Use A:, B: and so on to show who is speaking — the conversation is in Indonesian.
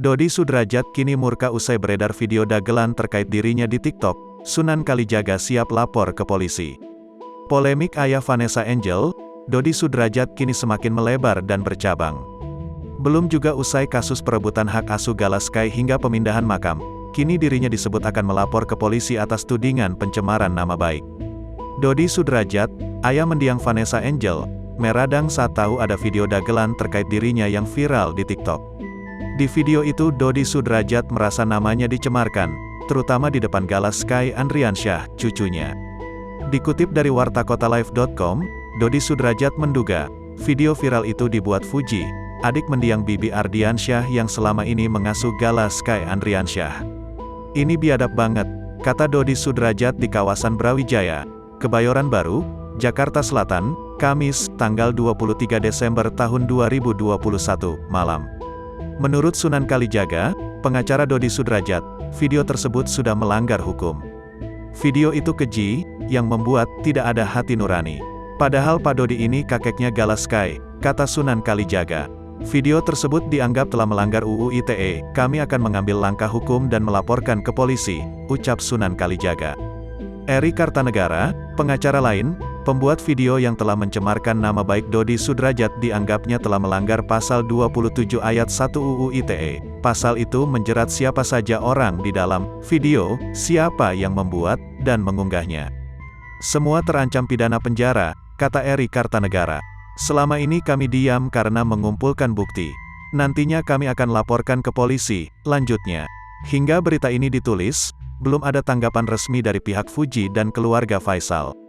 A: Dodi Sudrajat kini murka usai beredar video dagelan terkait dirinya di TikTok. Sunan Kalijaga siap lapor ke polisi. Polemik ayah Vanessa Angel, Dodi Sudrajat kini semakin melebar dan bercabang. Belum juga usai kasus perebutan hak asuh Galaskai hingga pemindahan makam, kini dirinya disebut akan melapor ke polisi atas tudingan pencemaran nama baik. Dodi Sudrajat, ayah mendiang Vanessa Angel, meradang saat tahu ada video dagelan terkait dirinya yang viral di TikTok. Di video itu Dodi Sudrajat merasa namanya dicemarkan, terutama di depan Galaskai Andriansyah, cucunya. Dikutip dari wartakotalive.com, Dodi Sudrajat menduga, video viral itu dibuat Fuji, adik mendiang Bibi Ardiansyah yang selama ini mengasuh Galaskai Andriansyah. Ini biadab banget, kata Dodi Sudrajat di kawasan Brawijaya, Kebayoran Baru, Jakarta Selatan, Kamis, tanggal 23 Desember tahun 2021, malam. Menurut Sunan Kalijaga, pengacara Dodi Sudrajat, video tersebut sudah melanggar hukum. Video itu keji, yang membuat tidak ada hati nurani. Padahal Pak Dodi ini kakeknya Galaskai, kata Sunan Kalijaga. Video tersebut dianggap telah melanggar UU ITE, kami akan mengambil langkah hukum dan melaporkan ke polisi, ucap Sunan Kalijaga. Eri Kartanegara, pengacara lain, pembuat video yang telah mencemarkan nama baik Dodi Sudrajat dianggapnya telah melanggar pasal 27 ayat 1 UU ITE. Pasal itu menjerat siapa saja orang di dalam video, siapa yang membuat dan mengunggahnya. Semua terancam pidana penjara, kata Eri Kartanegara. Selama ini kami diam karena mengumpulkan bukti. Nantinya kami akan laporkan ke polisi, lanjutnya. Hingga berita ini ditulis, belum ada tanggapan resmi dari pihak Fuji dan keluarga Faisal.